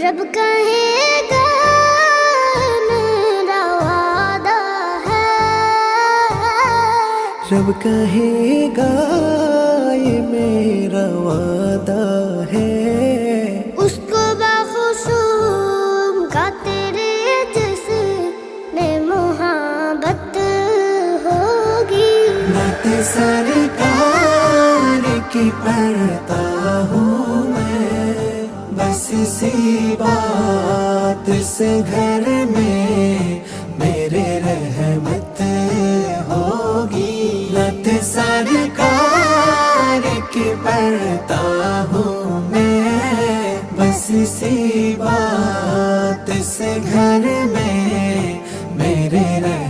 رب کہے گا میرا وعدہ ہے، رب کہے گا یہ میرا وعدہ ہے، اس کو بخصوص کا تیرے جیسے نے محبت ہوگی۔ نعت سرکار کی پڑھتا ہوں میں، بس اسی بات سے گھر میں میرے رحمت ہوگی۔ نعت سرکار کی پڑھتا ہوں میں، بس اسی بات سے گھر میں میرے رحمت